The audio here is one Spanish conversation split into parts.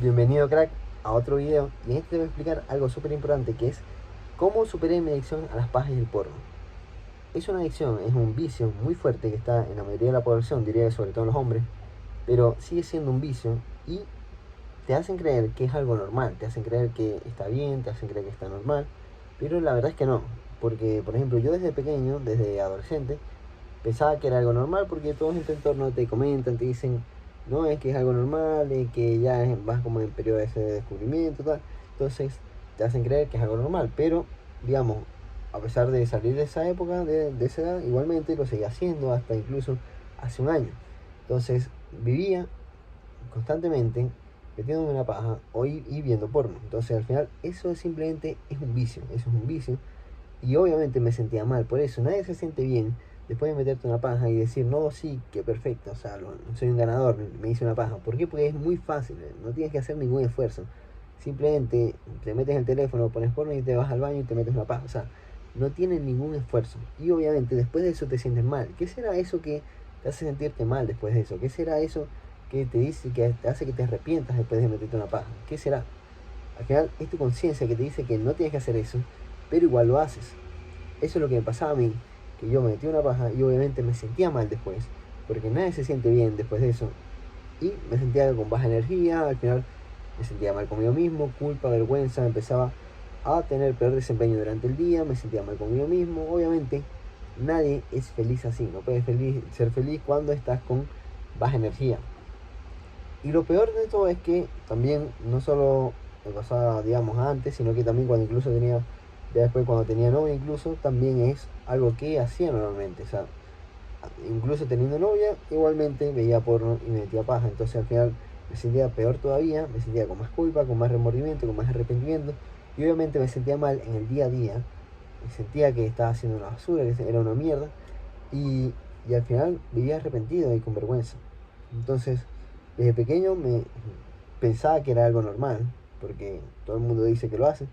Bienvenido crack a otro video y en este te voy a explicar algo súper importante que es cómo superé mi adicción a las pajas y el porno. Es una adicción, es un vicio muy fuerte que está en la mayoría de la población, diría que sobre todo en los hombres, pero sigue siendo un vicio y te hacen creer que es algo normal, te hacen creer que está bien, te hacen creer que está normal, pero la verdad es que no, porque por ejemplo yo desde pequeño, desde adolescente, pensaba que era algo normal porque todos en tu entorno te comentan, te dicen, no, es que es algo normal, es que ya vas como en periodo de ese descubrimiento, tal. Entonces te hacen creer que es algo normal, pero digamos, a pesar de salir de esa época, de esa edad, igualmente lo seguía haciendo hasta incluso hace un año. Entonces vivía constantemente metiéndome una paja y viendo porno. Entonces al final eso simplemente es un vicio, eso es un vicio y obviamente me sentía mal por eso. Nadie se siente bien después de meterte una paja y decir, no, sí, que perfecto, o sea, soy un ganador, me hice una paja. ¿Por qué? Porque es muy fácil, no tienes que hacer ningún esfuerzo. Simplemente te metes el teléfono, pones porno y te vas al baño y te metes una paja. O sea, no tiene ningún esfuerzo. Y obviamente después de eso te sientes mal. ¿Qué será eso que te hace sentirte mal después de eso? ¿Qué será eso que te dice, que te hace que te arrepientas después de meterte una paja? ¿Qué será? Al final es tu conciencia que te dice que no tienes que hacer eso, pero igual lo haces. Eso es lo que me pasaba a mí, que yo me metí una paja y obviamente me sentía mal después, porque nadie se siente bien después de eso. Y me sentía con baja energía, al final me sentía mal conmigo mismo, culpa, vergüenza, empezaba a tener peor desempeño durante el día, me sentía mal conmigo mismo. Obviamente nadie es feliz así, no puedes ser feliz cuando estás con baja energía. Y lo peor de todo es que también no solo me pasaba, digamos, antes, sino que también cuando incluso tenía, ya después cuando tenía novia incluso, también es algo que hacía normalmente. O sea, incluso teniendo novia, igualmente veía porno y me metía paja. Entonces al final me sentía peor todavía, me sentía con más culpa, con más remordimiento, con más arrepentimiento. Y obviamente me sentía mal en el día a día. Me sentía que estaba haciendo una basura, que era una mierda. Y al final vivía arrepentido y con vergüenza. Entonces, desde pequeño me pensaba que era algo normal, porque todo el mundo dice que lo hace,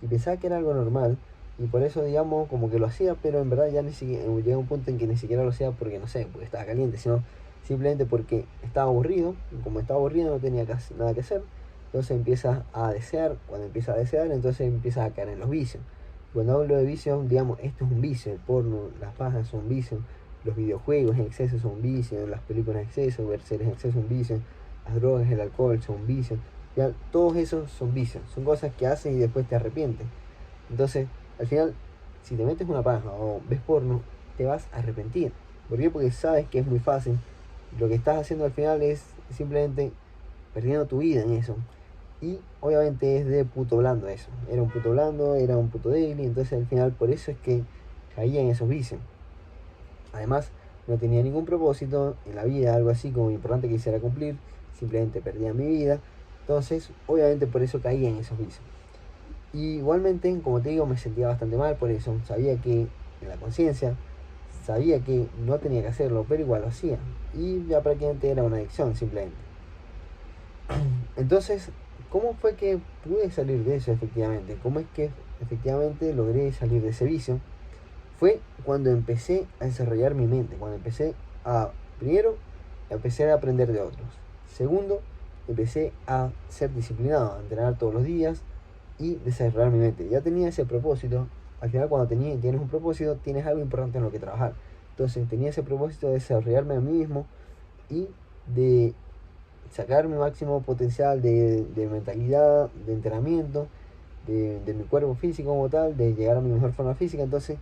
y pensaba que era algo normal, y por eso, digamos, como que lo hacía, pero en verdad ya ni siquiera, llega un punto en que ni siquiera lo hacía porque, no sé, porque estaba caliente, sino simplemente porque estaba aburrido, y como estaba aburrido no tenía casi nada que hacer, entonces empiezas a desear, cuando empiezas a desear, entonces empiezas a caer en los vicios. Cuando hablo de vicios, digamos, esto es un vicio, el porno, las pajas son vicios, los videojuegos en exceso son vicios, las películas en exceso, ver series en exceso son vicios, las drogas, el alcohol son vicios. Ya, todos esos son vicios, son cosas que haces y después te arrepientes. Entonces, al final, si te metes una paja o ves porno, te vas a arrepentir. ¿Por qué? Porque sabes que es muy fácil. Lo que estás haciendo al final es simplemente perdiendo tu vida en eso. Y obviamente es de puto blando eso. Era un puto blando, era un puto débil, y entonces al final por eso es que caía en esos vicios. Además, no tenía ningún propósito en la vida, algo así como importante que quisiera cumplir, simplemente perdía mi vida. Entonces, obviamente por eso caía en esos vicios. Y igualmente, como te digo, me sentía bastante mal por eso. Sabía que en la conciencia, sabía que no tenía que hacerlo, pero igual lo hacía. Y ya prácticamente era una adicción simplemente. Entonces, ¿cómo fue que pude salir de eso efectivamente? ¿Cómo es que efectivamente logré salir de ese vicio? Fue cuando empecé a desarrollar mi mente, cuando empecé a, primero, empecé a aprender de otros. Segundo, empecé a ser disciplinado, a entrenar todos los días y desarrollar mi mente. Ya tenía ese propósito. Al final cuando tienes un propósito, tienes algo importante en lo que trabajar. Entonces tenía ese propósito de desarrollarme a mí mismo y de sacar mi máximo potencial de mentalidad, de entrenamiento, de mi cuerpo físico como tal, de llegar a mi mejor forma física. Entonces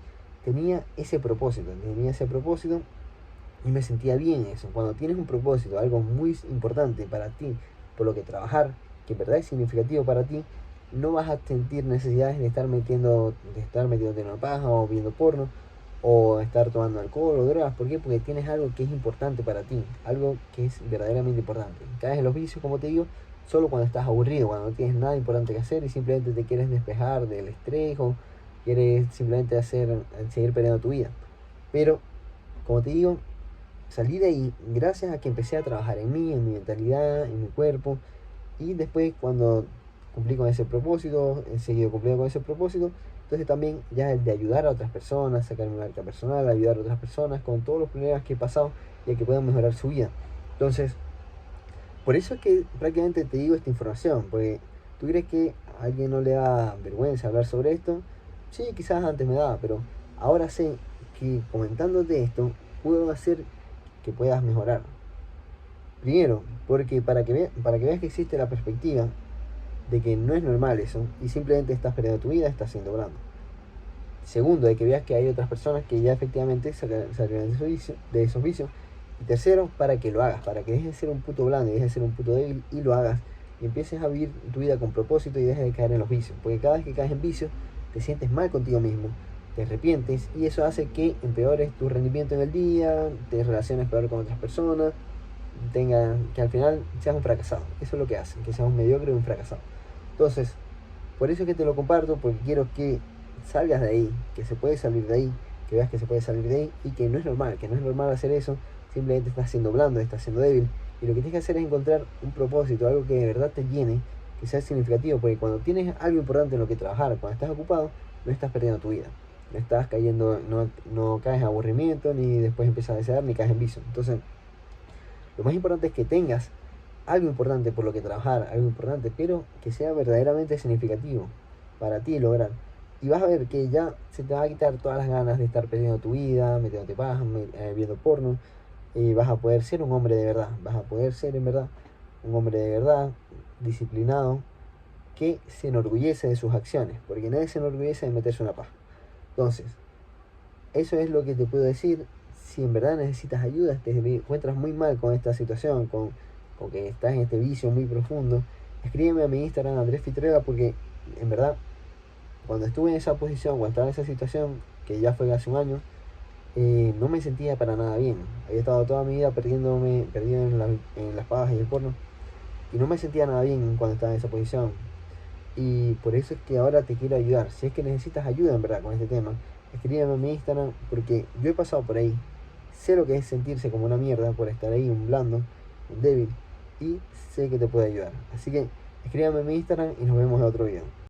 tenía ese propósito y me sentía bien eso. Cuando tienes un propósito, algo muy importante para ti, por lo que trabajar, que en verdad es significativo para ti, no vas a sentir necesidades de estar metiéndote en una paja o viendo porno o estar tomando alcohol o drogas. ¿Por qué? Porque tienes algo que es importante para ti, algo que es verdaderamente importante. Caes en los vicios, como te digo, solo cuando estás aburrido, cuando no tienes nada importante que hacer y simplemente te quieres despejar del estrés o quieres simplemente seguir perdiendo tu vida. Pero, como te digo, salí de ahí gracias a que empecé a trabajar en mí, en mi mentalidad, en mi cuerpo. Y después cuando cumplí con ese propósito, he seguido cumpliendo con ese propósito, entonces también ya el de ayudar a otras personas, sacar mi marca personal, ayudar a otras personas con todos los problemas que he pasado y a que puedan mejorar su vida. Entonces, Por eso es que prácticamente te digo esta información, porque tú crees que a alguien no le da vergüenza hablar sobre esto. Sí, quizás antes me daba, pero ahora sé que comentándote esto puedo hacer que puedas mejorar. Primero, porque para que veas que existe la perspectiva de que no es normal eso y simplemente estás perdiendo tu vida, estás siendo blando. Segundo, de que veas que hay otras personas que ya efectivamente salieron de esos vicios. Y tercero, para que lo hagas, para que dejes de ser un puto blando y dejes de ser un puto débil y lo hagas y empieces a vivir tu vida con propósito y dejes de caer en los vicios. Porque cada vez que caes en vicios, te sientes mal contigo mismo, te arrepientes y eso hace que empeores tu rendimiento en el día, te relaciones peor con otras personas, que al final seas un fracasado. Eso es lo que hace, que seas un mediocre y un fracasado. Entonces, por eso es que te lo comparto, porque quiero que salgas de ahí, que se puede salir de ahí, que veas que se puede salir de ahí y que no es normal hacer eso, simplemente estás siendo blando, estás siendo débil y lo que tienes que hacer es encontrar un propósito, algo que de verdad te llene, que sea significativo, porque cuando tienes algo importante en lo que trabajar, cuando estás ocupado, no estás perdiendo tu vida, no estás cayendo, no caes en aburrimiento, ni después empiezas a desear, ni caes en vicio. Entonces, lo más importante es que tengas algo importante por lo que trabajar, algo importante, pero que sea verdaderamente significativo para ti lograr. Y vas a ver que ya se te va a quitar todas las ganas de estar perdiendo tu vida, metiéndote paja, viendo porno, y vas a poder ser un hombre de verdad, vas a poder ser en verdad un hombre de verdad, disciplinado, que se enorgullece de sus acciones, porque nadie se enorgullece de meterse una paja. Entonces, eso es lo que te puedo decir. Si en verdad necesitas ayuda, te encuentras muy mal con esta situación, con que estás en este vicio muy profundo, escríbeme a mi Instagram, Andrés Fitrega, porque en verdad, cuando estuve en esa posición, cuando estaba en esa situación, que ya fue hace un año, no me sentía para nada bien. Había estado toda mi vida perdido en las pajas y el porno, y no me sentía nada bien cuando estaba en esa posición. Y por eso es que ahora te quiero ayudar. Si es que necesitas ayuda en verdad con este tema, escríbeme a mi Instagram porque yo he pasado por ahí. Sé lo que es sentirse como una mierda por estar ahí, un blando, un débil. Y sé que te puede ayudar. Así que escríbeme a mi Instagram y nos vemos en otro video.